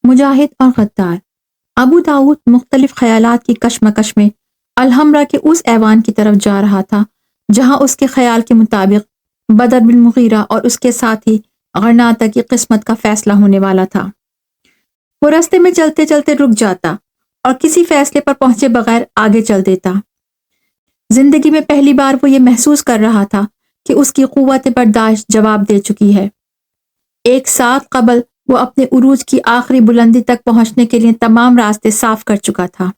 مجاہد اور غدار۔ ابو داؤد مختلف خیالات کی کشمکش میں الحمرا کے اس ایوان کی طرف جا رہا تھا جہاں اس کے خیال کے مطابق بدر بن مغیرہ اور اس کے ساتھی غرناطہ کی قسمت کا فیصلہ ہونے والا تھا۔ وہ راستے میں چلتے چلتے رک جاتا اور کسی فیصلے پر پہنچے بغیر آگے چل دیتا۔ زندگی میں پہلی بار وہ یہ محسوس کر رہا تھا کہ اس کی قوت برداشت جواب دے چکی ہے۔ ایک ساتھ قبل وہ اپنے عروج کی آخری بلندی تک پہنچنے کے لیے تمام راستے صاف کر چکا تھا۔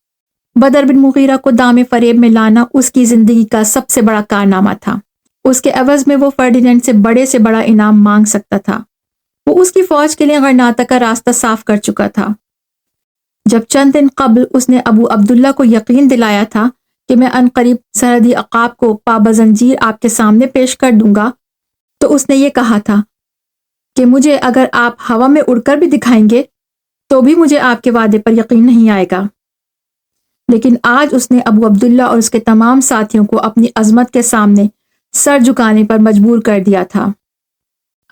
بدر بن مغیرہ کو دام فریب میں لانا اس کی زندگی کا سب سے بڑا کارنامہ تھا۔ اس کے عوض میں وہ فرڈینینڈ سے بڑا انعام مانگ سکتا تھا۔ وہ اس کی فوج کے لیے غرناطہ کا راستہ صاف کر چکا تھا۔ جب چند دن قبل اس نے ابو عبداللہ کو یقین دلایا تھا کہ میں عنقریب سرحدی عقاب کو پابزنجیر آپ کے سامنے پیش کر دوں گا، تو اس نے یہ کہا تھا کہ مجھے اگر آپ ہوا میں اڑ کر بھی دکھائیں گے تو بھی مجھے آپ کے وعدے پر یقین نہیں آئے گا۔ لیکن آج اس نے ابو عبداللہ اور اس کے تمام ساتھیوں کو اپنی عظمت کے سامنے سر جھکانے پر مجبور کر دیا تھا۔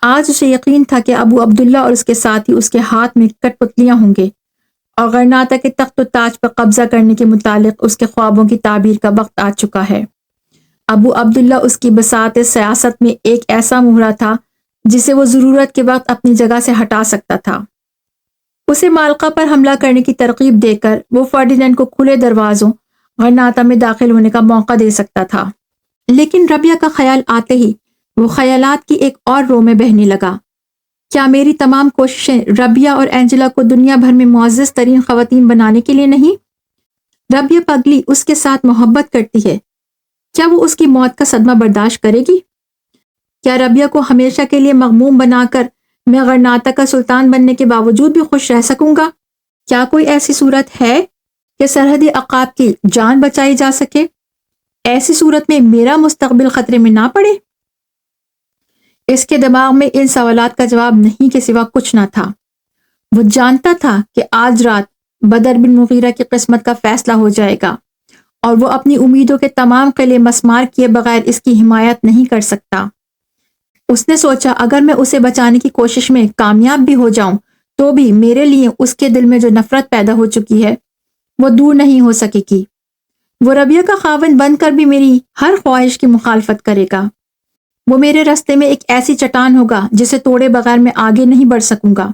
آج اسے یقین تھا کہ ابو عبداللہ اور اس کے ساتھی اس کے ہاتھ میں کٹ پتلیاں ہوں گے اور غرناطہ کے تخت و تاج پر قبضہ کرنے کے متعلق اس کے خوابوں کی تعبیر کا وقت آ چکا ہے۔ ابو عبداللہ اس کی بساط سیاست میں ایک ایسا مہرہ تھا جسے وہ ضرورت کے وقت اپنی جگہ سے ہٹا سکتا تھا۔ اسے مالقا پر حملہ کرنے کی ترغیب دے کر وہ فرڈینینڈ کو کھلے دروازوں غرناطہ میں داخل ہونے کا موقع دے سکتا تھا۔ لیکن ربیہ کا خیال آتے ہی وہ خیالات کی ایک اور رو میں بہنے لگا۔ کیا میری تمام کوششیں ربیہ اور اینجلا کو دنیا بھر میں معزز ترین خواتین بنانے کے لیے نہیں؟ ربیہ پگلی اس کے ساتھ محبت کرتی ہے، کیا وہ اس کی موت کا صدمہ برداشت کرے گی؟ کیا ربیہ کو ہمیشہ کے لیے مغموم بنا کر میں غرناطہ کا سلطان بننے کے باوجود بھی خوش رہ سکوں گا؟ کیا کوئی ایسی صورت ہے کہ سرحدی عقاب کی جان بچائی جا سکے؟ ایسی صورت میں میرا مستقبل خطرے میں نہ پڑے؟ اس کے دماغ میں ان سوالات کا جواب نہیں کے سوا کچھ نہ تھا۔ وہ جانتا تھا کہ آج رات بدر بن مغیرہ کی قسمت کا فیصلہ ہو جائے گا اور وہ اپنی امیدوں کے تمام قلعے مسمار کیے بغیر اس کی حمایت نہیں کر سکتا۔ اس نے سوچا اگر میں اسے بچانے کی کوشش میں کامیاب بھی ہو جاؤں تو بھی میرے لیے اس کے دل میں جو نفرت پیدا ہو چکی ہے وہ دور نہیں ہو سکے گی۔ وہ ربیہ کا خاوند بن کر بھی میری ہر خواہش کی مخالفت کرے گا۔ وہ میرے راستے میں ایک ایسی چٹان ہوگا جسے توڑے بغیر میں آگے نہیں بڑھ سکوں گا۔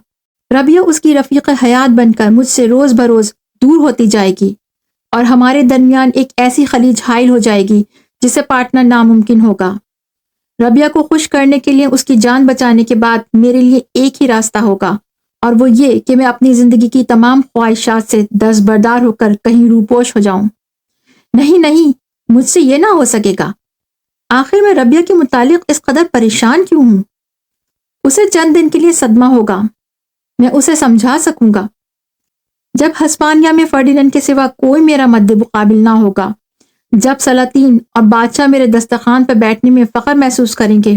ربیہ اس کی رفیق حیات بن کر مجھ سے روز بروز دور ہوتی جائے گی اور ہمارے درمیان ایک ایسی خلیج حائل ہو جائے گی جسے پاٹنا ناممکن ہوگا۔ ربیہ کو خوش کرنے کے لیے اس کی جان بچانے کے بعد میرے لیے ایک ہی راستہ ہوگا اور وہ یہ کہ میں اپنی زندگی کی تمام خواہشات سے دستبردار ہو کر کہیں روپوش ہو جاؤں۔ نہیں، مجھ سے یہ نہ ہو سکے گا۔ آخر میں ربیہ کے متعلق اس قدر پریشان کیوں ہوں؟ اسے چند دن کے لیے صدمہ ہوگا، میں اسے سمجھا سکوں گا۔ جب ہسپانیہ میں فرڈینینڈ کے سوا کوئی میرا مد مقابل نہ ہوگا، جب سلاطین اور بادشاہ میرے دسترخوان پر بیٹھنے میں فخر محسوس کریں گے،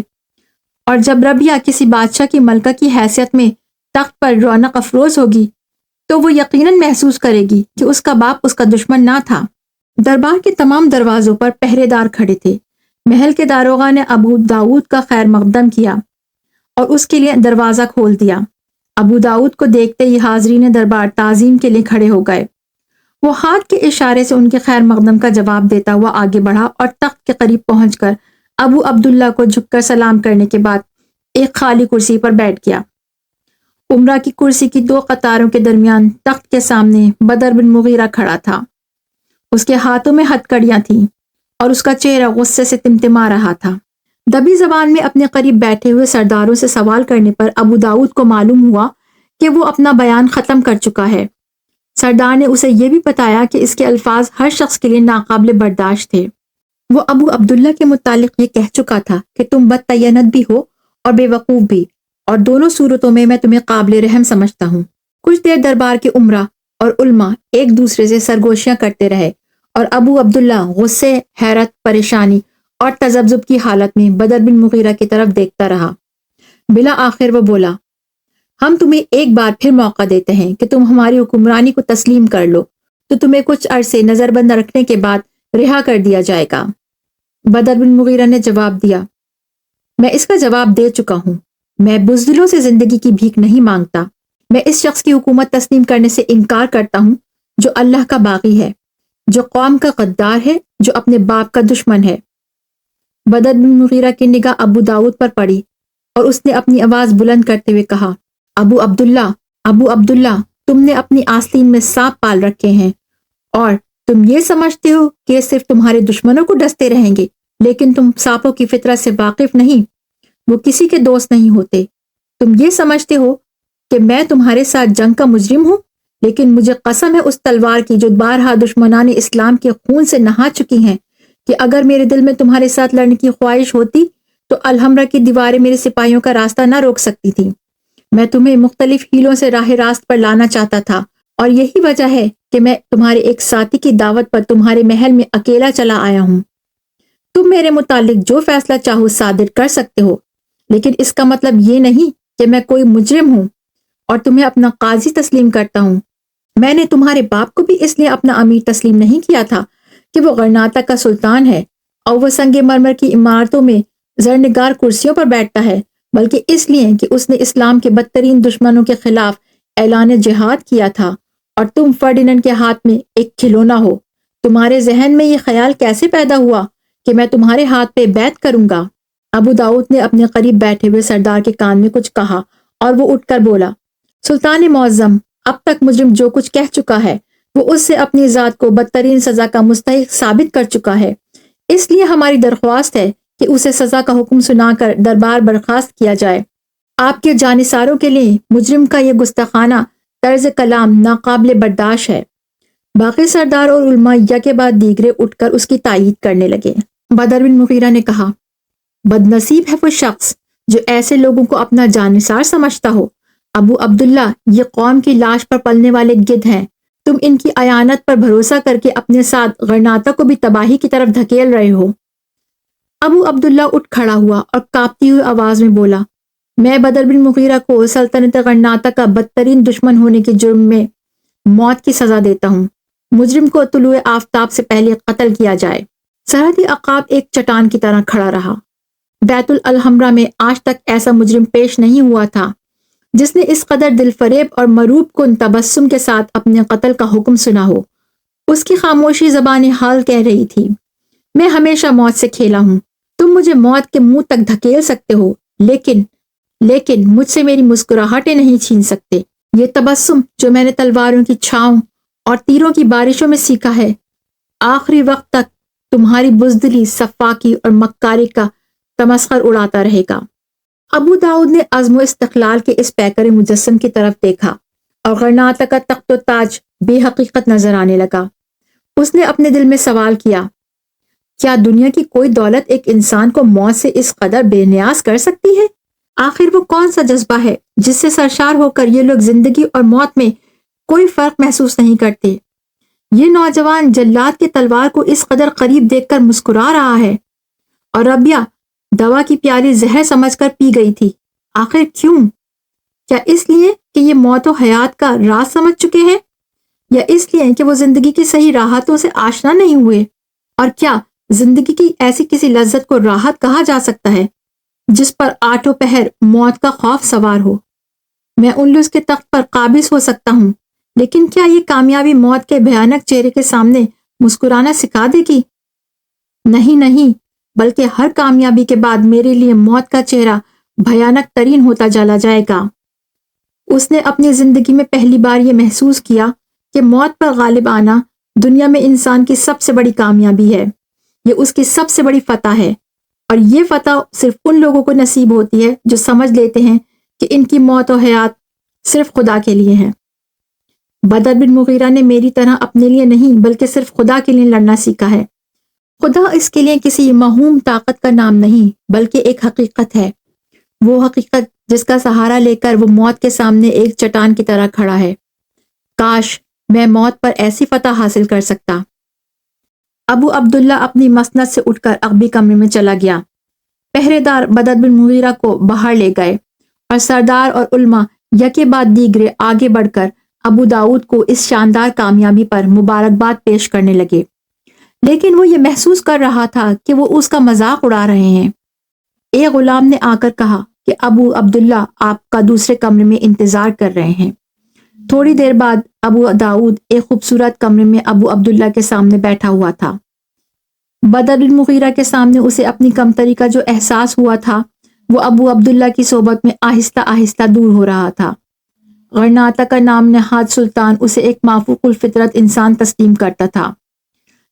اور جب ربیہ کسی بادشاہ کی ملکہ کی حیثیت میں تخت پر رونق افروز ہوگی، تو وہ یقیناً محسوس کرے گی کہ اس کا باپ اس کا دشمن نہ تھا۔ دربار کے تمام دروازوں پر پہرے دار کھڑے تھے۔ محل کے داروغہ نے ابو داؤد کا خیر مقدم کیا اور اس کے لیے دروازہ کھول دیا۔ ابو داؤد کو دیکھتے ہی حاضرین دربار تعظیم کے لیے کھڑے ہو گئے۔ وہ ہاتھ کے اشارے سے ان کے خیر مقدم کا جواب دیتا ہوا آگے بڑھا اور تخت کے قریب پہنچ کر ابو عبداللہ کو جھک کر سلام کرنے کے بعد ایک خالی کرسی پر بیٹھ گیا۔ عمرہ کی کرسی کی دو قطاروں کے درمیان تخت کے سامنے بدر بن مغیرہ کھڑا تھا۔ اس کے ہاتھوں میں ہتھکڑیاں تھیں اور اس کا چہرہ غصے سے تمتما رہا تھا۔ دبی زبان میں اپنے قریب بیٹھے ہوئے سرداروں سے سوال کرنے پر ابو داؤد کو معلوم ہوا کہ وہ اپنا بیان ختم کر چکا ہے۔ سردار نے اسے یہ بھی بتایا کہ اس کے الفاظ ہر شخص کے لیے ناقابل برداشت تھے۔ وہ ابو عبداللہ کے متعلق یہ کہہ چکا تھا کہ تم بدتینت بھی ہو اور بے وقوف بھی، اور دونوں صورتوں میں میں تمہیں قابل رحم سمجھتا ہوں۔ کچھ دیر دربار کے عمرا اور علماء ایک دوسرے سے سرگوشیاں کرتے رہے اور ابو عبداللہ غصے، حیرت، پریشانی اور تذبذب کی حالت میں بدر بن مغیرہ کی طرف دیکھتا رہا۔ بالآخر وہ بولا، ہم تمہیں ایک بار پھر موقع دیتے ہیں کہ تم ہماری حکمرانی کو تسلیم کر لو تو تمہیں کچھ عرصے نظر بند رکھنے کے بعد رہا کر دیا جائے گا۔ بدر بن مغیرہ نے جواب دیا، میں اس کا جواب دے چکا ہوں۔ میں بزدلوں سے زندگی کی بھیک نہیں مانگتا۔ میں اس شخص کی حکومت تسلیم کرنے سے انکار کرتا ہوں جو اللہ کا باغی ہے، جو قوم کا غدار ہے، جو اپنے باپ کا دشمن ہے۔ بدر بن مغیرہ کی نگاہ ابو داؤد پر پڑی اور اس نے اپنی آواز بلند کرتے ہوئے کہا، ابو عبداللہ، تم نے اپنی آستین میں سانپ پال رکھے ہیں اور تم یہ سمجھتے ہو کہ یہ صرف تمہارے دشمنوں کو ڈستے رہیں گے، لیکن تم سانپوں کی فطرت سے واقف نہیں، وہ کسی کے دوست نہیں ہوتے۔ تم یہ سمجھتے ہو کہ میں تمہارے ساتھ جنگ کا مجرم ہوں، لیکن مجھے قسم ہے اس تلوار کی جو بارہا دشمنان اسلام کے خون سے نہا چکی ہیں، کہ اگر میرے دل میں تمہارے ساتھ لڑنے کی خواہش ہوتی تو الحمرہ کی دیواریں میرے سپاہیوں کا راستہ نہ روک سکتی تھی۔ میں تمہیں مختلف ہیلوں سے راہ راست پر لانا چاہتا تھا، اور یہی وجہ ہے کہ میں تمہارے ایک ساتھی کی دعوت پر تمہارے محل میں اکیلا چلا آیا ہوں۔ تم میرے متعلق جو فیصلہ چاہو صادر کر سکتے ہو، لیکن اس کا مطلب یہ نہیں کہ میں کوئی مجرم ہوں اور تمہیں اپنا قاضی تسلیم کرتا ہوں۔ میں نے تمہارے باپ کو بھی اس لیے اپنا امیر تسلیم نہیں کیا تھا کہ وہ غرناطہ کا سلطان ہے اور وہ سنگ مرمر کی عمارتوں میں زرنگار کرسیوں پر بیٹھتا ہے، بلکہ اس لیے کہ اس نے اسلام کے بدترین دشمنوں کے خلاف اعلان جہاد کیا تھا، اور تم فرڈیننڈ کے ہاتھ میں ایک کھلونا ہو۔ تمہارے ذہن میں یہ خیال کیسے پیدا ہوا کہ میں تمہارے ہاتھ پہ بیعت کروں گا؟ ابو داؤد نے اپنے قریب بیٹھے ہوئے سردار کے کان میں کچھ کہا اور وہ اٹھ کر بولا، سلطان معظم، اب تک مجرم جو کچھ کہہ چکا ہے وہ اس سے اپنی ذات کو بدترین سزا کا مستحق ثابت کر چکا ہے، اس لیے ہماری درخواست ہے کہ اسے سزا کا حکم سنا کر دربار برخاست کیا جائے۔ آپ کے جانثاروں کے لیے مجرم کا یہ گستاخانہ طرز کلام ناقابل برداشت ہے۔ باقی سردار اور علماء یکے بعد دیگرے اٹھ کر اس کی تائید کرنے لگے۔ بدر بن مغیرہ نے کہا، بد نصیب ہے وہ شخص جو ایسے لوگوں کو اپنا جانثار سمجھتا ہو۔ ابو عبداللہ، یہ قوم کی لاش پر پلنے والے گدھ ہیں، تم ان کی عیانت پر بھروسہ کر کے اپنے ساتھ غرناطہ کو بھی تباہی کی طرف دھکیل رہے ہو۔ ابو عبداللہ اٹھ کھڑا ہوا اور کانپتی ہوئی آواز میں بولا، میں بدر بن مغیرہ کو سلطنت غرناطہ کا بدترین دشمن ہونے کے جرم میں موت کی سزا دیتا ہوں۔ مجرم کو طلوع آفتاب سے پہلے قتل کیا جائے۔ سرحدی عقاب ایک چٹان کی طرح کھڑا رہا۔ بیت الحمرہ میں آج تک ایسا مجرم پیش نہیں ہوا تھا جس نے اس قدر دل فریب اور مروب کن تبسم کے ساتھ اپنے قتل کا حکم سنا ہو۔ اس کی خاموشی زبان حال کہہ رہی تھی، میں ہمیشہ موت سے کھیلا ہوں، تم مجھے موت کے منہ تک دھکیل سکتے ہو، لیکن مجھ سے میری مسکراہٹیں نہیں چھین سکتے۔ یہ تبسم جو میں نے تلواروں کی چھاؤں اور تیروں کی بارشوں میں سیکھا ہے، آخری وقت تک تمہاری بزدلی، سفاکی اور مکاری کا تمسخر اڑاتا رہے گا۔ ابو داؤد نے عزم و استقلال کے اس پیکر مجسم کی طرف دیکھا اور غرناطہ کا تخت و تاج بے حقیقت نظر آنے لگا۔ اس نے اپنے دل میں سوال کیا، کیا دنیا کی کوئی دولت ایک انسان کو موت سے اس قدر بے نیاز کر سکتی ہے؟ آخر وہ کون سا جذبہ ہے جس سے سرشار ہو کر یہ لوگ زندگی اور موت میں کوئی فرق محسوس نہیں کرتے؟ یہ نوجوان جلاد کی تلوار کو اس قدر قریب دیکھ کر مسکرا رہا ہے، اور ربیہ دوا کی پیالی زہر سمجھ کر پی گئی تھی۔ آخر کیوں؟ کیا اس لیے کہ یہ موت و حیات کا راز سمجھ چکے ہیں، یا اس لیے کہ وہ زندگی کی صحیح راحتوں سے آشنا نہیں ہوئے؟ اور کیا زندگی کی ایسی کسی لذت کو راحت کہا جا سکتا ہے جس پر آٹھوں پہر موت کا خوف سوار ہو؟ میں الس کے تخت پر قابض ہو سکتا ہوں، لیکن کیا یہ کامیابی موت کے بھیانک چہرے کے سامنے مسکرانا سکھا دے گی؟ نہیں، بلکہ ہر کامیابی کے بعد میرے لیے موت کا چہرہ بھیانک ترین ہوتا چلا جائے گا۔ اس نے اپنی زندگی میں پہلی بار یہ محسوس کیا کہ موت پر غالب آنا دنیا میں انسان کی سب سے بڑی کامیابی ہے، یہ اس کی سب سے بڑی فتح ہے، اور یہ فتح صرف ان لوگوں کو نصیب ہوتی ہے جو سمجھ لیتے ہیں کہ ان کی موت و حیات صرف خدا کے لیے ہے۔ بدر بن مغیرہ نے میری طرح اپنے لیے نہیں بلکہ صرف خدا کے لیے لڑنا سیکھا ہے۔ خدا اس کے لیے کسی موہوم طاقت کا نام نہیں بلکہ ایک حقیقت ہے، وہ حقیقت جس کا سہارا لے کر وہ موت کے سامنے ایک چٹان کی طرح کھڑا ہے۔ کاش میں موت پر ایسی فتح حاصل کر سکتا۔ ابو عبداللہ اپنی مسند سے اٹھ کر عقبی کمرے میں چلا گیا۔ پہرے دار بدر بن مغیرہ کو باہر لے گئے اور سردار اور علماء یکے بعد دیگرے آگے بڑھ کر ابو داؤد کو اس شاندار کامیابی پر مبارکباد پیش کرنے لگے، لیکن وہ یہ محسوس کر رہا تھا کہ وہ اس کا مذاق اڑا رہے ہیں۔ ایک غلام نے آ کر کہا، کہ ابو عبداللہ آپ کا دوسرے کمرے میں انتظار کر رہے ہیں۔ تھوڑی دیر بعد ابو داؤد ایک خوبصورت کمرے میں ابو عبداللہ کے سامنے بیٹھا ہوا تھا۔ بدر بن مغیرہ کے سامنے اسے اپنی کمتری کا جو احساس ہوا تھا وہ ابو عبداللہ کی صحبت میں آہستہ آہستہ دور ہو رہا تھا۔ غرناطہ کا نام نہاد سلطان اسے ایک مافوق الفطرت انسان تسلیم کرتا تھا۔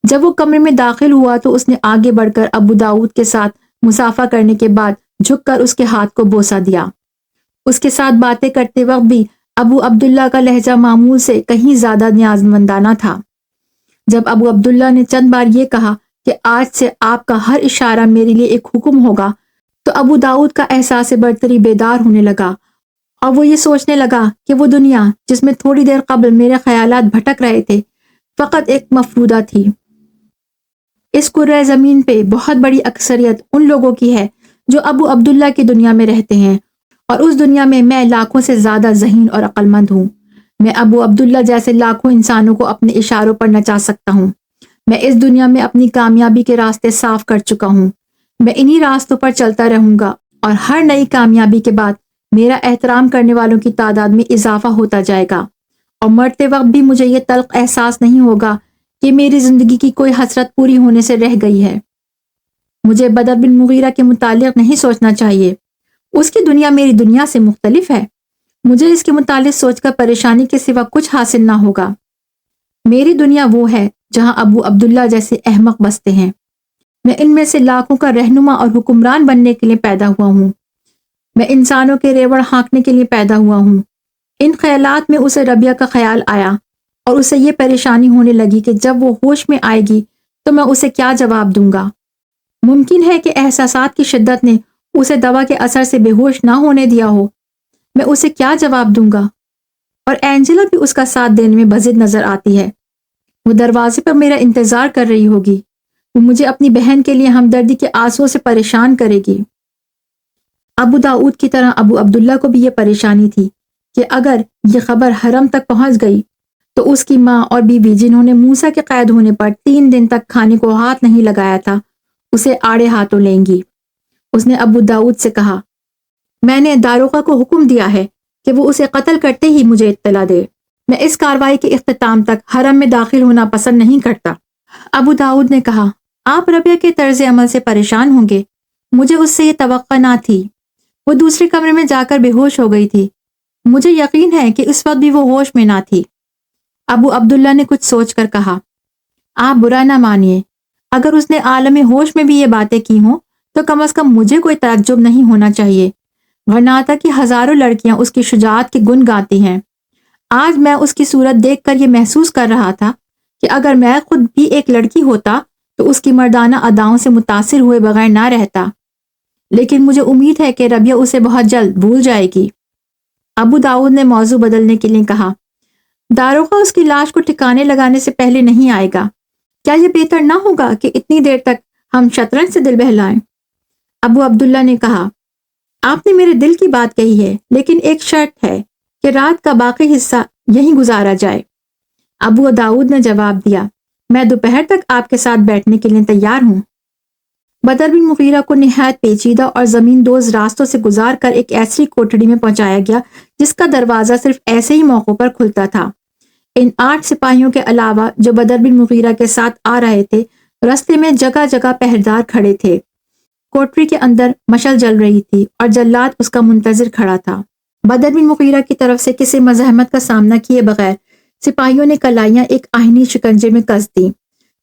جب وہ کمرے میں داخل ہوا تو اس نے آگے بڑھ کر ابو داؤد کے ساتھ مصافحہ کرنے کے بعد جھک کر اس کے ہاتھ کو بوسہ دیا۔ اس کے ساتھ باتیں کرتے وقت بھی ابو عبداللہ کا لہجہ معمول سے کہیں زیادہ نیازمندانہ تھا۔ جب ابو عبداللہ نے چند بار یہ کہا کہ آج سے آپ کا ہر اشارہ میرے لیے ایک حکم ہوگا، تو ابو داؤد کا احساس برتری بیدار ہونے لگا اور وہ یہ سوچنے لگا کہ وہ دنیا جس میں تھوڑی دیر قبل میرے خیالات بھٹک رہے تھے فقط ایک مفروضہ تھی۔ اس کرۂ زمین پہ بہت بڑی اکثریت ان لوگوں کی ہے جو ابو عبداللہ کی دنیا میں رہتے ہیں، اور اس دنیا میں لاکھوں سے زیادہ ذہین اور عقل مند ہوں۔ میں ابو عبداللہ جیسے لاکھوں انسانوں کو اپنے اشاروں پر نچا سکتا ہوں۔ میں اس دنیا میں اپنی کامیابی کے راستے صاف کر چکا ہوں۔ میں انہی راستوں پر چلتا رہوں گا، اور ہر نئی کامیابی کے بعد میرا احترام کرنے والوں کی تعداد میں اضافہ ہوتا جائے گا، اور مرتے وقت بھی مجھے یہ تلخ احساس نہیں ہوگا کہ میری زندگی کی کوئی حسرت پوری ہونے سے رہ گئی ہے۔ مجھے بدر بن مغیرہ کے متعلق نہیں سوچنا چاہیے۔ اس کی دنیا میری دنیا سے مختلف ہے۔ مجھے اس کے متعلق سوچ کر پریشانی کے سوا کچھ حاصل نہ ہوگا۔ میری دنیا وہ ہے جہاں ابو عبداللہ جیسے احمق بستے ہیں۔ میں ان میں سے لاکھوں کا رہنما اور حکمران بننے کے لیے پیدا ہوا ہوں۔ میں انسانوں کے ریوڑ ہانکنے کے لیے پیدا ہوا ہوں۔ ان خیالات میں اسے ربیہ کا خیال آیا، اور اسے یہ پریشانی ہونے لگی کہ جب وہ ہوش میں آئے گی تو میں اسے کیا جواب دوں گا۔ ممکن ہے کہ احساسات کی شدت نے اسے دوا کے اثر سے بے ہوش نہ ہونے دیا ہو۔ میں اسے کیا جواب دوں گا؟ اور اینجلا بھی اس کا ساتھ دینے میں بضد نظر آتی ہے۔ وہ دروازے پر میرا انتظار کر رہی ہوگی۔ وہ مجھے اپنی بہن کے لیے ہمدردی کے آنسوؤں سے پریشان کرے گی۔ ابو داؤد کی طرح ابو عبداللہ کو بھی یہ پریشانی تھی کہ اگر یہ خبر حرم تک پہنچ گئی تو اس کی ماں اور بیوی جنہوں نے موسیٰ کے قید ہونے پر 3 دن تک کھانے کو ہاتھ نہیں لگایا تھا اسے آڑے ہاتھوں لیں گی۔ اس نے ابو داؤد سے کہا، میں نے داروغہ کو حکم دیا ہے کہ وہ اسے قتل کرتے ہی مجھے اطلاع دے۔ میں اس کارروائی کے اختتام تک حرم میں داخل ہونا پسند نہیں کرتا۔ ابو داؤد نے کہا، آپ ربیہ کے طرز عمل سے پریشان ہوں گے۔ مجھے اس سے یہ توقع نہ تھی۔ وہ دوسرے کمرے میں جا کر بے ہوش ہو گئی تھی۔ مجھے یقین ہے کہ اس وقت بھی وہ ہوش میں نہ تھی۔ ابو عبداللہ نے کچھ سوچ کر کہا، آپ برا نہ مانیے، اگر اس نے عالم ہوش میں بھی یہ باتیں کی ہوں تو کم از کم مجھے کوئی تعجب نہیں ہونا چاہیے۔ غرناطہ کی ہزاروں لڑکیاں اس کی شجاعت کے گن گاتی ہیں۔ آج میں اس کی صورت دیکھ کر یہ محسوس کر رہا تھا کہ اگر میں خود بھی ایک لڑکی ہوتا تو اس کی مردانہ اداؤں سے متاثر ہوئے بغیر نہ رہتا، لیکن مجھے امید ہے کہ ربیہ اسے بہت جلد بھول جائے گی۔ ابو داؤد نے موضوع بدلنے کے لیے کہا، داروغہ اس کی لاش کو ٹھکانے لگانے سے پہلے نہیں آئے گا۔ کیا یہ بہتر نہ ہوگا کہ اتنی دیر تک ہم شطرنج سے دل بہلائیں؟ ابو عبداللہ نے کہا، آپ نے میرے دل کی بات کہی ہے، لیکن ایک شرط ہے کہ رات کا باقی حصہ یہیں گزارا جائے۔ ابو داؤد نے جواب دیا، میں دوپہر تک آپ کے ساتھ بیٹھنے کے لیے تیار ہوں۔ بدر بن مغیرہ کو نہایت پیچیدہ اور زمین دوز راستوں سے گزار کر ایک ایسی کوٹڑی میں پہنچایا گیا جس کا دروازہ صرف ایسے ہی موقعوں پر کھلتا تھا۔ ان 8 سپاہیوں کے علاوہ جو بدر بن مغیرہ کے ساتھ آ رہے تھے، رستے میں جگہ جگہ پہردار کھڑے تھے۔ کوٹری کے اندر مشعل جل رہی تھی اور جلاد اس کا منتظر کھڑا تھا۔ بدر بن مغیرہ کی طرف سے کسی مزاحمت کا سامنا کیے بغیر سپاہیوں نے کلائیاں ایک آہنی شکنجے میں کس دیں۔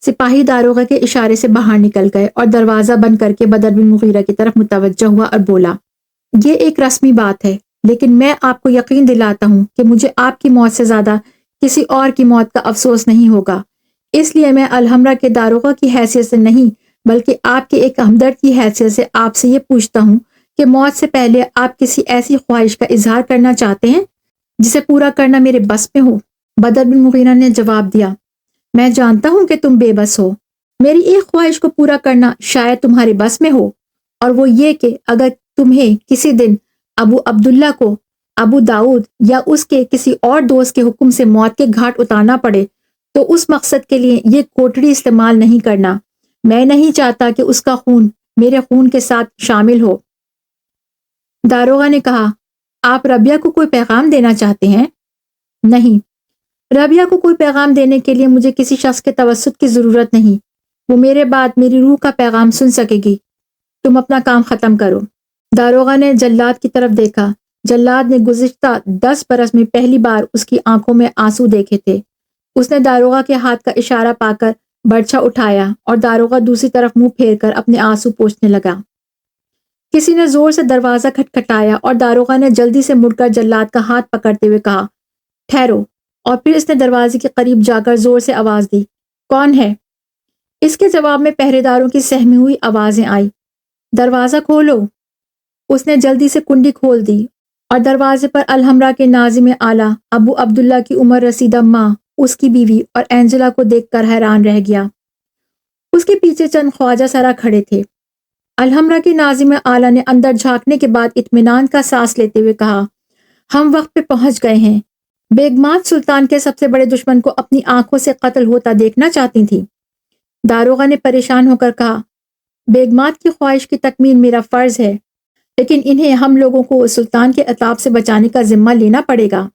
سپاہی داروغہ کے اشارے سے باہر نکل گئے اور دروازہ بند کر کے بدر بن مغیرہ کی طرف متوجہ ہوا اور بولا، یہ ایک رسمی بات ہے، لیکن میں آپ کو یقین دلاتا ہوں کہ مجھے آپ کی موت سے زیادہ کسی اور کی موت کا افسوس نہیں ہوگا۔ اس لیے میں الحمرا کے داروغہ کی حیثیت سے نہیں بلکہ آپ کے ایک ہمدرد کی حیثیت سے آپ سے یہ پوچھتا ہوں کہ موت سے پہلے آپ کسی ایسی خواہش کا اظہار کرنا چاہتے ہیں جسے پورا کرنا میرے بس میں ہو؟ بدر بن مغیرہ نے جواب دیا، میں جانتا ہوں کہ تم بے بس ہو۔ میری ایک خواہش کو پورا کرنا شاید تمہارے بس میں ہو، اور وہ یہ کہ اگر تمہیں کسی دن ابو عبداللہ کو ابو داؤد یا اس کے کسی اور دوست کے حکم سے موت کے گھاٹ اتارنا پڑے تو اس مقصد کے لیے یہ کوٹڑی استعمال نہیں کرنا۔ میں نہیں چاہتا کہ اس کا خون میرے خون کے ساتھ شامل ہو۔ داروغہ نے کہا، آپ ربیہ کو کوئی پیغام دینا چاہتے ہیں؟ نہیں، ربیہ کو کوئی پیغام دینے کے لیے مجھے کسی شخص کے توسط کی ضرورت نہیں، وہ میرے بعد میری روح کا پیغام سن سکے گی، تم اپنا کام ختم کرو۔ داروغہ نے جلاد کی طرف دیکھا۔ جلاد نے گزشتہ 10 برس میں پہلی بار اس کی آنکھوں میں آنسو دیکھے تھے۔ اس نے داروغہ کے ہاتھ کا اشارہ پا کر برچھا اٹھایا اور داروغہ دوسری طرف منہ پھیر کر اپنے آنسو پوچھنے لگا۔ کسی نے زور سے دروازہ کھٹکھٹایا اور داروغہ نے جلدی سے مڑ کر جلاد کا ہاتھ پکڑتے ہوئے کہا، ٹھہرو، اور پھر اس نے دروازے کے قریب جا کر زور سے آواز دی، کون ہے؟ اس کے جواب میں پہرے داروں کی سہمی ہوئی آوازیں آئی، دروازہ کھولو۔ اس نے جلدی سے کنڈی کھول دی اور دروازے پر الحمرا کے ناظم اعلیٰ ابو عبداللہ کی عمر رسیدہ ماں، اس کی بیوی اور اینجلا کو دیکھ کر حیران رہ گیا۔ اس کے پیچھے چند خواجہ سرا کھڑے تھے۔ الحمرا کے ناظم اعلیٰ نے اندر جھانکنے کے بعد اطمینان کا سانس لیتے ہوئے کہا، ہم وقت پہ پہنچ گئے ہیں۔ بیگمات سلطان کے سب سے بڑے دشمن کو اپنی آنکھوں سے قتل ہوتا دیکھنا چاہتی تھیں۔ داروغہ نے پریشان ہو کر کہا، بیگمات کی خواہش کی تکمیل میرا فرض ہے، لیکن انہیں ہم لوگوں کو سلطان کے عطاب سے بچانے کا ذمہ لینا پڑے گا۔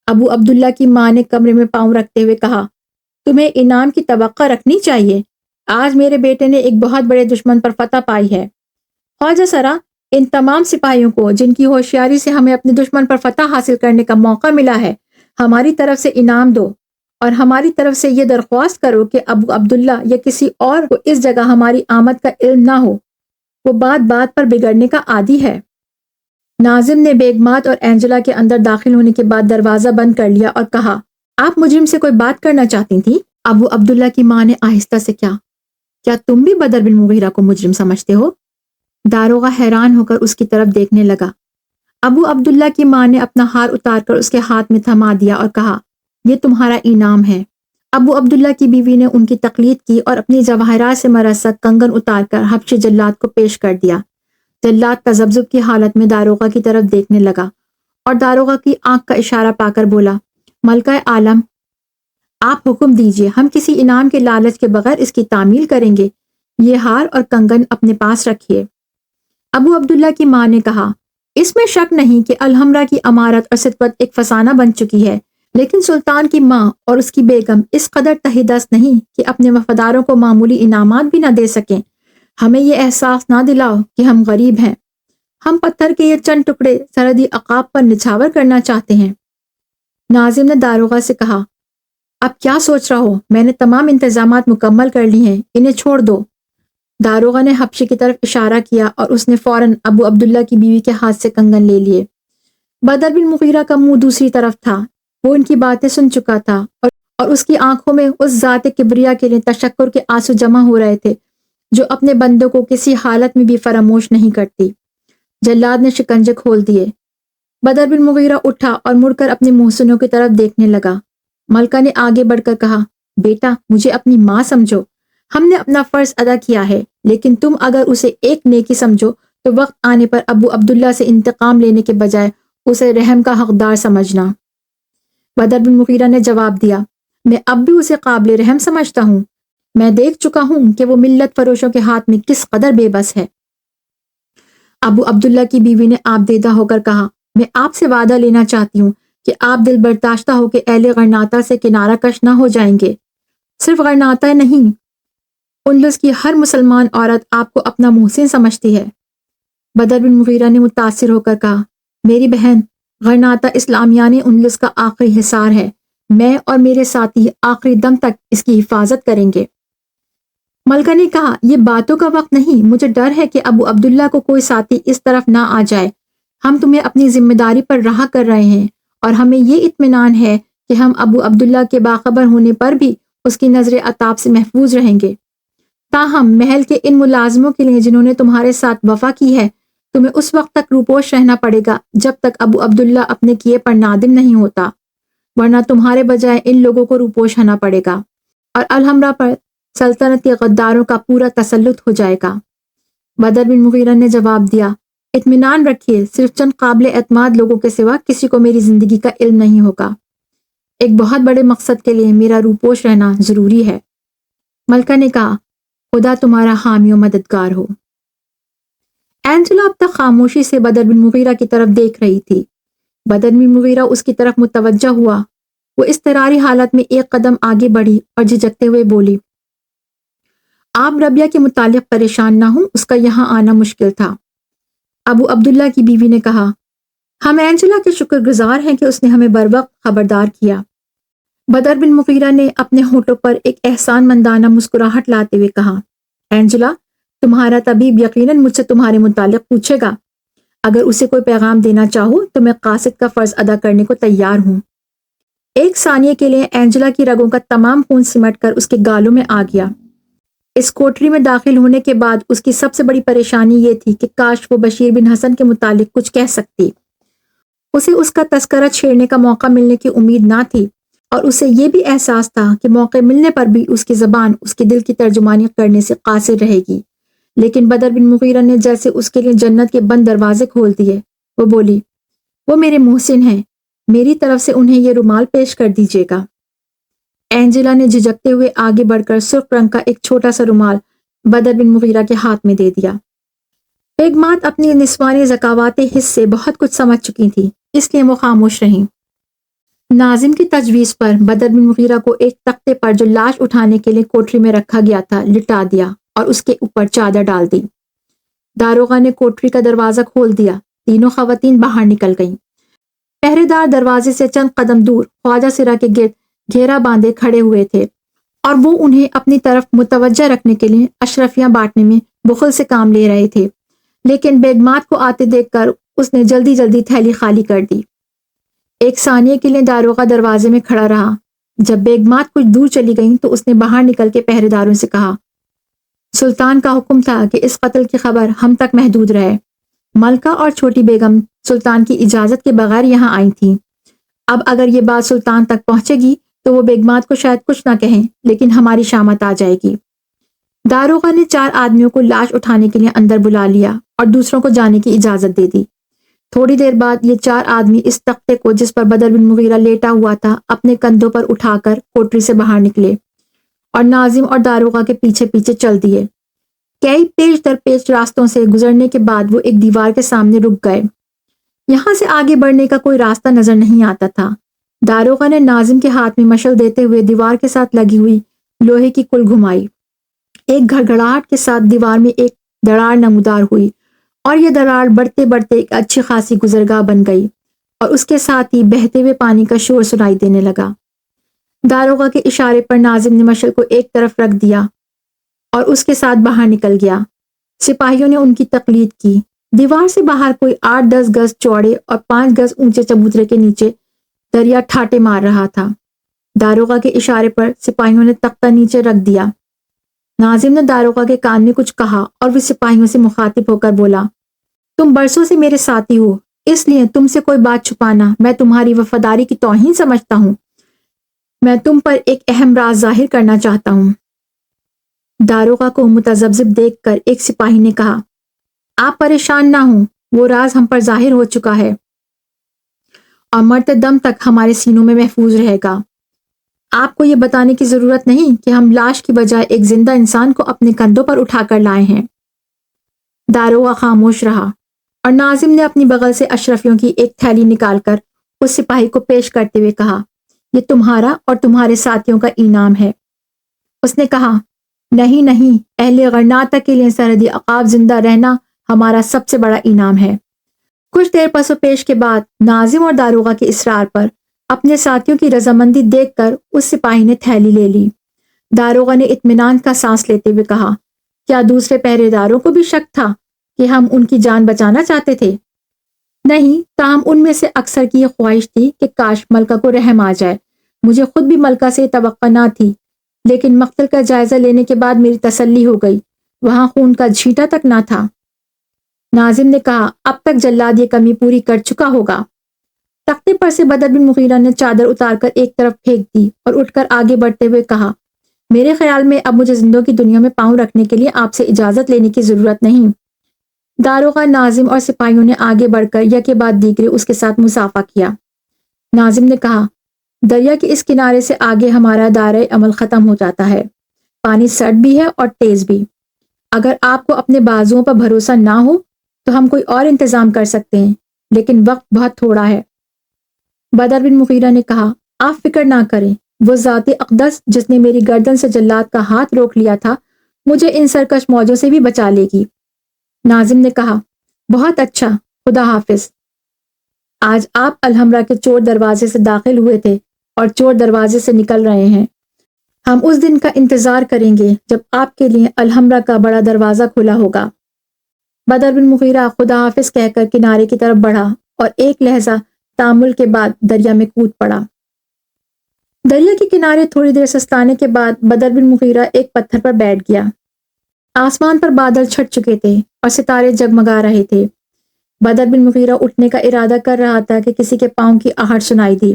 ابو عبداللہ کی ماں نے کمرے میں پاؤں رکھتے ہوئے کہا، تمہیں انعام کی توقع رکھنی چاہیے، آج میرے بیٹے نے ایک بہت بڑے دشمن پر فتح پائی ہے۔ خواجہ سرا، ان تمام سپاہیوں کو جن کی ہوشیاری سے ہمیں اپنے دشمن پر فتح حاصل کرنے کا موقع ملا ہے، ہماری طرف سے انعام دو، اور ہماری طرف سے یہ درخواست کرو کہ ابو عبداللہ یا کسی اور کو اس جگہ ہماری آمد کا علم نہ ہو، وہ بات بات پر بگڑنے کا عادی ہے۔ ناظم نے بیگمات اور اینجلا کے اندر داخل ہونے کے بعد دروازہ بند کر لیا اور کہا، آپ مجرم سے کوئی بات کرنا چاہتی تھیں؟ ابو عبداللہ کی ماں نے آہستہ سے کیا تم بھی بدر بن مغیرہ کو مجرم سمجھتے ہو؟ داروغہ حیران ہو کر اس کی طرف دیکھنے لگا۔ ابو عبداللہ کی ماں نے اپنا ہار اتار کر اس کے ہاتھ میں تھما دیا اور کہا، یہ تمہارا انعام ہے۔ ابو عبداللہ کی بیوی نے ان کی تقلید کی اور اپنی جواہرات سے مرصع کنگن اتار کر حبشی جلاد کو پیش کر دیا۔ جلاد تذبذب کی حالت میں داروغہ کی طرف دیکھنے لگا اور داروغہ کی آنکھ کا اشارہ پا کر بولا، ملکہ عالم، آپ حکم دیجئے، ہم کسی انعام کے لالچ کے بغیر اس کی تعمیل کریں گے، یہ ہار اور کنگن اپنے پاس رکھیے۔ ابو عبداللہ کی ماں نے کہا، اس میں شک نہیں کہ الحمرا کی امارت اور صدقت ایک فسانہ بن چکی ہے، لیکن سلطان کی ماں اور اس کی بیگم اس قدر تہی دست نہیں کہ اپنے وفاداروں کو معمولی انعامات بھی نہ دے سکیں۔ ہمیں یہ احساس نہ دلاؤ کہ ہم غریب ہیں، ہم پتھر کے یہ چند ٹکڑے سرحدی عقاب پر نچھاور کرنا چاہتے ہیں۔ ناظم نے داروغہ سے کہا، اب کیا سوچ رہا ہو؟ میں نے تمام انتظامات مکمل کر لی ہیں، انہیں چھوڑ دو۔ داروغہ نے حبشی کی طرف اشارہ کیا اور اس نے فوراً ابو عبداللہ کی بیوی کے ہاتھ سے کنگن لے لیے۔ بدر بن مغیرہ کا منہ دوسری طرف تھا، وہ ان کی باتیں سن چکا تھا اور اس کی آنکھوں میں اس ذات کبریا کے لیے تشکر کے آنسو جمع ہو رہے تھے جو اپنے بندوں کو کسی حالت میں بھی فراموش نہیں کرتی۔ جلاد نے شکنجے کھول دیے۔ بدر بن مغیرہ اٹھا اور مڑ کر اپنے محسنوں کی طرف دیکھنے لگا۔ ملکہ نے آگے بڑھ کر کہا، بیٹا، مجھے اپنی ماں سمجھو، ہم نے اپنا فرض ادا کیا ہے، لیکن تم اگر اسے ایک نیکی سمجھو تو وقت آنے پر ابو عبداللہ سے انتقام لینے کے بجائے اسے رحم کا حقدار سمجھنا۔ بدر بن مغیرہ نے جواب دیا، میں اب بھی اسے قابل رحم سمجھتا ہوں، میں دیکھ چکا ہوں کہ وہ ملت فروشوں کے ہاتھ میں کس قدر بے بس ہے۔ ابو عبداللہ کی بیوی نے آپ دیدہ ہو کر کہا، میں آپ سے وعدہ لینا چاہتی ہوں کہ آپ دل برداشتہ ہو کے اہل غرناطہ سے کنارہ کش نہ ہو جائیں گے۔ صرف غرناطہ نہیں، اندلس کی ہر مسلمان عورت آپ کو اپنا محسن سمجھتی ہے۔ بدر بن مغیرہ نے متاثر ہو کر کہا، میری بہن، غرناطہ اسلامیان اندلس کا آخری حصار ہے، میں اور میرے ساتھی آخری دم تک اس کی حفاظت کریں گے۔ ملکہ نے کہا، یہ باتوں کا وقت نہیں، مجھے ڈر ہے کہ ابو عبداللہ کو کوئی ساتھی اس طرف نہ آ جائے، ہم تمہیں اپنی ذمہ داری پر رہا کر رہے ہیں اور ہمیں یہ اطمینان ہے کہ ہم ابو عبداللہ کے باخبر ہونے پر بھی اس کی نظر عطاب سے محفوظ رہیں گے۔ تاہم محل کے ان ملازموں کے لیے جنہوں نے تمہارے ساتھ وفا کی ہے، تمہیں اس وقت تک روپوش رہنا پڑے گا جب تک ابو عبداللہ اپنے کیے پر نادم نہیں ہوتا، ورنہ تمہارے بجائے ان لوگوں کو روپوش ہونا پڑے گا اور الحمرا پر سلطنت کے غداروں کا پورا تسلط ہو جائے گا۔ بدر بن مغیرہ نے جواب دیا، اطمینان رکھیے، صرف چند قابل اعتماد لوگوں کے سوا کسی کو میری زندگی کا علم نہیں ہوگا۔ ایک بہت بڑے مقصد کے لیے میرا روپوش رہنا ضروری ہے۔ ملکہ نے کہا، خدا تمہارا حامی و مددگار ہو۔ اینجلا اب تک خاموشی سے بدر بن مغیرہ کی طرف دیکھ رہی تھی۔ بدر بن مغیرہ اس کی طرف متوجہ ہوا۔ وہ اضطراری حالت میں ایک قدم آگے بڑھی اور جھجکتے ہوئے بولی، آپ ربیہ کے متعلق پریشان نہ ہوں، اس کا یہاں آنا مشکل تھا۔ ابو عبداللہ کی بیوی نے کہا، ہم اینجلا کے شکر گزار ہیں کہ اس نے ہمیں بروقت خبردار کیا۔ بدر بن مغیرہ نے اپنے ہونٹوں پر ایک احسان مندانہ مسکراہٹ لاتے ہوئے کہا، اینجلا، تمہارا طبیب یقیناً مجھ سے تمہارے متعلق پوچھے گا۔ اگر اسے کوئی پیغام دینا چاہو تو میں قاصد کا فرض ادا کرنے کو تیار ہوں۔ ایک ثانیے کے لیے اینجلا کی رگوں کا تمام خون سمٹ کر اس کے گالوں میں آ گیا۔ اس کوٹری میں داخل ہونے کے بعد اس کی سب سے بڑی پریشانی یہ تھی کہ کاش وہ بشیر بن حسن کے متعلق کچھ کہہ سکتی۔ اسے اس کا تذکرہ چھیڑنے کا موقع ملنے کی امید نہ تھی، اور اسے یہ بھی احساس تھا کہ موقع ملنے پر بھی اس کی زبان اس کے دل کی ترجمانی کرنے سے قاصر رہے گی۔ لیکن بدر بن مغیرہ نے جیسے اس کے لیے جنت کے بند دروازے کھول دیے۔ وہ بولی، وہ میرے محسن ہیں، میری طرف سے انہیں یہ رومال پیش کر دیجیے گا۔ اینجلا نے جھجکتے ہوئے آگے بڑھ کر سرخ رنگ کا ایک چھوٹا سا رومال بدر بن مغیرہ کے ہاتھ میں دے دیا۔ بیگمات اپنی نسوانی ذکاوات حس سے بہت کچھ سمجھ چکی تھی، اس لیے وہ خاموش رہیں۔ ناظم کی تجویز پر بدر بن مغیرہ کو ایک تختے پر جو لاش اٹھانے کے لیے کوٹری میں رکھا گیا تھا لٹا دیا اور اس کے اوپر چادر ڈال دی۔ داروغہ نے کوٹری کا دروازہ کھول دیا۔ تینوں خواتین باہر نکل گئیں۔ پہرے دار دروازے سے چند قدم دور خواجہ سرا کے گرد گھیرا باندھے کھڑے ہوئے تھے، اور وہ انہیں اپنی طرف متوجہ رکھنے کے لیے اشرفیاں بانٹنے میں بخل سے کام لے رہے تھے، لیکن بیگمات کو آتے دیکھ کر اس نے جلدی جلدی تھیلی خالی کر دی۔ ایک ثانیے کے لیے داروغہ دروازے میں کھڑا رہا۔ جب بیگمات کچھ دور چلی گئیں تو اس نے باہر نکل کے پہرے داروں سے کہا، سلطان کا حکم تھا کہ اس قتل کی خبر ہم تک محدود رہے۔ ملکہ اور چھوٹی بیگم سلطان کی اجازت کے بغیر یہاں آئی تھیں۔ اب اگر یہ بات سلطان تک پہنچے گی تو وہ بیگمات کو شاید کچھ نہ کہیں، لیکن ہماری شامت آ جائے گی۔ داروغہ نے 4 آدمیوں کو لاش اٹھانے کے لیے اندر بلا لیا اور دوسروں کو جانے کی اجازت دے دی۔ تھوڑی دیر بعد یہ 4 آدمی اس تختے کو جس پر بدر بن مغیرہ لیٹا ہوا تھا اپنے کندھوں پر اٹھا کر کوٹری سے باہر نکلے اور ناظم اور داروغہ کے پیچھے پیچھے چل دیے۔ کئی پیچ در پیچ راستوں سے گزرنے کے بعد وہ ایک دیوار کے سامنے رک گئے۔ یہاں سے آگے بڑھنے کا کوئی راستہ نظر نہیں آتا تھا۔ داروغہ نے ناظم کے ہاتھ میں مشعل دیتے ہوئے دیوار کے ساتھ لگی ہوئی لوہے کی کل گھمائی۔ ایک گھڑگھڑاہٹ کے ساتھ دیوار میں ایک دراڑ نمودار ہوئی، اور یہ دراڑ بڑھتے بڑھتے ایک اچھی خاصی گزرگاہ بن گئی، اور اس کے ساتھ ہی بہتے ہوئے پانی کا شور سنائی دینے لگا۔ داروغہ کے اشارے پر ناظم نے مشعل کو ایک طرف رکھ دیا اور اس کے ساتھ باہر نکل گیا۔ سپاہیوں نے ان کی تقلید کی۔ دیوار سے باہر کوئی 8-10 گز چوڑے اور 5 گز اونچے چبوترے کے نیچے دریا ٹھاٹے مار رہا تھا۔ داروغہ کے اشارے پر سپاہیوں نے تختہ نیچے رکھ دیا۔ ناظم نے داروغہ کے کان میں کچھ کہا اور وہ سپاہیوں سے مخاطب ہو کر بولا، تم برسوں سے میرے ساتھی ہو، اس لیے تم سے کوئی بات چھپانا میں تمہاری وفاداری کی توہین سمجھتا ہوں۔ میں تم پر ایک اہم راز ظاہر کرنا چاہتا ہوں۔ داروغہ کو متذبذب دیکھ کر ایک سپاہی نے کہا، آپ پریشان نہ ہوں، وہ راز ہم پر ظاہر ہو چکا ہے اور مرتے دم تک ہمارے سینوں میں محفوظ رہے گا۔ آپ کو یہ بتانے کی ضرورت نہیں کہ ہم لاش کی بجائے ایک زندہ انسان کو اپنے کندھوں پر اٹھا کر لائے ہیں۔ داروغہ خاموش رہا، اور ناظم نے اپنی بغل سے اشرفیوں کی ایک تھیلی نکال کر اس سپاہی کو پیش کرتے ہوئے کہا، یہ تمہارا اور تمہارے ساتھیوں کا انعام ہے۔ اس نے کہا، نہیں نہیں، اہل غرناطہ کے لیے سرحدی عقاب زندہ رہنا ہمارا سب سے بڑا انعام ہے۔ کچھ دیر پس و پیش کے بعد ناظم اور داروغہ کے اصرار پر اپنے ساتھیوں کی رضامندی دیکھ کر اس سپاہی نے تھیلی لے لی۔ داروغہ نے اطمینان کا سانس لیتے ہوئے کہا، کیا دوسرے پہرے داروں کو بھی شک تھا کہ ہم ان کی جان بچانا چاہتے تھے؟ نہیں، تاہم ان میں سے اکثر کی یہ خواہش تھی کہ کاش ملکہ کو رحم آ جائے۔ مجھے خود بھی ملکہ سے توقع نہ تھی، لیکن مقتل کا جائزہ لینے کے بعد میری تسلی ہو گئی، وہاں خون کا چھینٹا تک نہ تھا۔ ناظم نے کہا، اب تک جلاد یہ کمی پوری کر چکا ہوگا۔ تختے پر سے بدر بن مغیرہ نے چادر اتار کر ایک طرف پھینک دی اور اٹھ کر آگے بڑھتے ہوئے کہا، میرے خیال میں اب مجھے زندوں کی دنیا میں پاؤں رکھنے کے لیے آپ سے اجازت لینے کی ضرورت نہیں۔ داروغہ، ناظم اور سپاہیوں نے آگے بڑھ کر یکے بعد دیگرے اس کے ساتھ مصافحہ کیا۔ ناظم نے کہا، دریا کے اس کنارے سے آگے ہمارا دائرہ عمل ختم ہو جاتا ہے۔ پانی سرد بھی ہے اور تیز بھی۔ اگر آپ کو اپنے بازوؤں پر بھروسہ نہ ہو تو ہم کوئی اور انتظام کر سکتے ہیں، لیکن وقت بہت تھوڑا ہے۔ بدر بن مغیرہ نے کہا، آپ فکر نہ کریں، وہ ذات اقدس جس نے میری گردن سے جلاد کا ہاتھ روک لیا تھا مجھے ان سرکش موجوں سے بھی بچا لے گی۔ ناظم نے کہا، بہت اچھا، خدا حافظ۔ آج آپ الحمرا کے چور دروازے سے داخل ہوئے تھے اور چور دروازے سے نکل رہے ہیں۔ ہم اس دن کا انتظار کریں گے جب آپ کے لیے الحمرا کا بڑا دروازہ کھلا ہوگا۔ بدر بن مغیرہ خدا حافظ کہہ کر کنارے کی طرف بڑھا اور ایک لحظہ تامل کے بعد دریا میں کود پڑا۔ دریا کے کنارے تھوڑی دیر سستانے کے بعد بدر بن مغیرہ ایک پتھر پر بیٹھ گیا۔ آسمان پر بادل چھٹ چکے تھے اور ستارے جگمگا رہے تھے۔ بدر بن مغیرہ اٹھنے کا ارادہ کر رہا تھا کہ کسی کے پاؤں کی آہٹ سنائی دی۔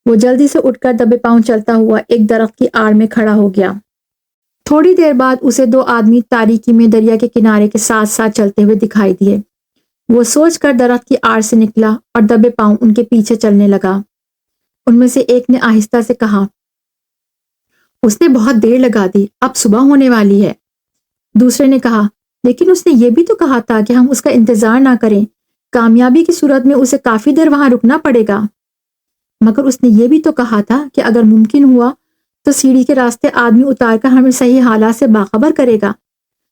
وہ جلدی سے اٹھ کر دبے پاؤں چلتا ہوا ایک درخت کی آڑ میں کھڑا ہو گیا۔ تھوڑی دیر بعد اسے دو آدمی تاریکی میں دریا کے کنارے کے ساتھ ساتھ چلتے ہوئے دکھائی دیے۔ وہ سوچ کر درخت کی آڑ سے نکلا اور دبے پاؤں ان کے پیچھے چلنے لگا۔ ان میں سے ایک نے آہستہ سے کہا، اس نے بہت دیر لگا دی، اب صبح ہونے والی ہے۔ دوسرے نے کہا، لیکن اس نے یہ بھی تو کہا تھا کہ ہم اس کا انتظار نہ کریں، کامیابی کی صورت میں اسے کافی دیر وہاں رکنا پڑے گا۔ مگر اس نے یہ بھی تو کہا تھا کہ اگر ممکن ہوا تو سیڑھی کے راستے آدمی اتار کر ہمیں صحیح حالات سے باخبر کرے گا۔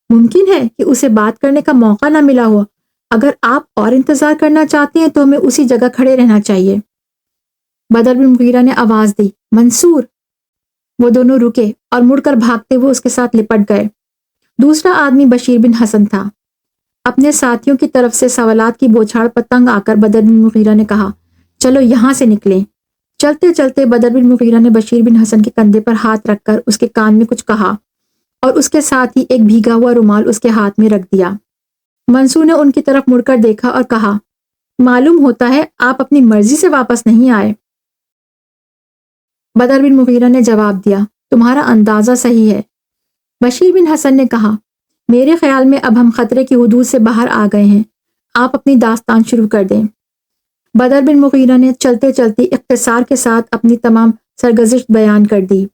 ممکن ہے کہ اسے بات کرنے کا موقع نہ ملا ہو۔ اگر آپ اور انتظار کرنا چاہتے ہیں تو ہمیں اسی جگہ کھڑے رہنا چاہیے۔ بدر بن مغیرہ نے آواز دی، منصور۔ وہ دونوں رکے اور مڑ کر بھاگتے ہوئے اس کے ساتھ لپٹ گئے۔ دوسرا آدمی بشیر بن حسن تھا۔ اپنے ساتھیوں کی طرف سے سوالات کی بوچھاڑ پر تنگ آ کر بدر بن مغیرہ نے کہا، چلو یہاں سے نکلیں۔ چلتے چلتے بدر بن مغیرہ نے بشیر بن حسن کے کندھے پر ہاتھ رکھ کر اس کے کان میں کچھ کہا اور اس کے ساتھ ہی ایک بھیگا ہوا رومال اس کے ہاتھ میں رکھ دیا۔ منصور نے ان کی طرف مڑ کر دیکھا اور کہا، معلوم ہوتا ہے آپ اپنی مرضی سے واپس نہیں آئے۔ بدر بن مغیرہ نے جواب دیا، تمہارا اندازہ صحیح ہے۔ بشیر بن حسن نے کہا، میرے خیال میں اب ہم خطرے کی حدود سے باہر آ گئے ہیں، آپ اپنی داستان شروع کر دیں۔ بدر بن مغیرہ نے چلتے چلتے اختصار کے ساتھ اپنی تمام سرگزشت بیان کر دی۔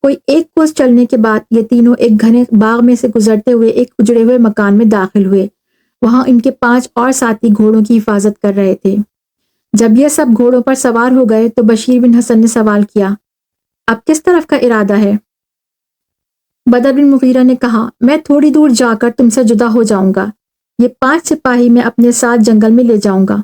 کوئی ایک کوس چلنے کے بعد یہ تینوں ایک گھنے باغ میں سے گزرتے ہوئے ایک اجڑے ہوئے مکان میں داخل ہوئے۔ وہاں ان کے 5 اور ساتھی گھوڑوں کی حفاظت کر رہے تھے۔ جب یہ سب گھوڑوں پر سوار ہو گئے تو بشیر بن حسن نے سوال کیا، اب کس طرف کا ارادہ ہے؟ بدر بن مغیرہ نے کہا، میں تھوڑی دور جا کر تم سے جدا ہو جاؤں گا۔ یہ 5 سپاہی میں اپنے ساتھ جنگل میں لے جاؤں گا۔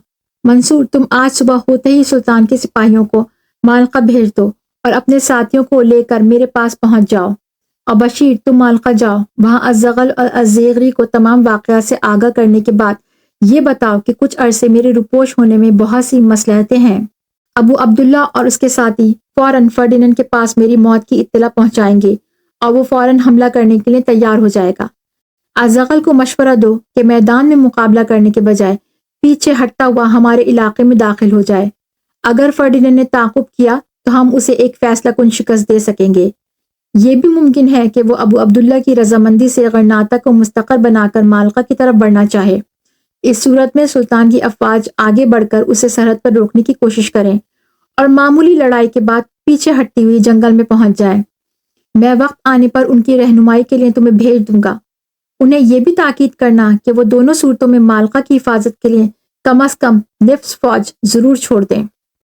منصور، تم آج صبح ہوتے ہی سلطان کے سپاہیوں کو مالقہ بھیج دو اور اپنے ساتھیوں کو لے کر میرے پاس پہنچ جاؤ۔ اور بشیر، تم مالقہ جاؤ، وہاں الزغل اور الزیغری کو تمام واقعات سے آگاہ کرنے کے بعد یہ بتاؤ کہ کچھ عرصے میرے روپوش ہونے میں بہت سی مصلحتیں ہیں۔ ابو عبداللہ اور اس کے ساتھی فوراً فرڈیننڈ کے پاس میری موت کی اطلاع پہنچائیں گے اور وہ فوراً حملہ کرنے کے لیے تیار ہو جائے گا۔ الزغل کو مشورہ دو کہ میدان میں مقابلہ کرنے کے بجائے پیچھے ہٹتا ہوا ہمارے علاقے میں داخل ہو جائے۔ اگر فرڈیننڈ نے تعاقب کیا تو ہم اسے ایک فیصلہ کن شکست دے سکیں گے۔ یہ بھی ممکن ہے کہ وہ ابو عبداللہ کی رضامندی سے غرناطہ کو مستقر بنا کر مالقہ کی طرف بڑھنا چاہے۔ اس صورت میں سلطان کی افواج آگے بڑھ کر اسے سرحد پر روکنے کی کوشش کریں اور معمولی لڑائی کے بعد پیچھے ہٹتی ہوئی جنگل میں پہنچ جائے۔ میں وقت آنے پر ان کی رہنمائی کے لیے تمہیں بھیج دوں گا۔ انہیں یہ بھی تاکید کرنا کہ وہ دونوں صورتوں میں مالقہ کی حفاظت کے لیے کم از کم نصف فوج ضرور چھوڑ دیں۔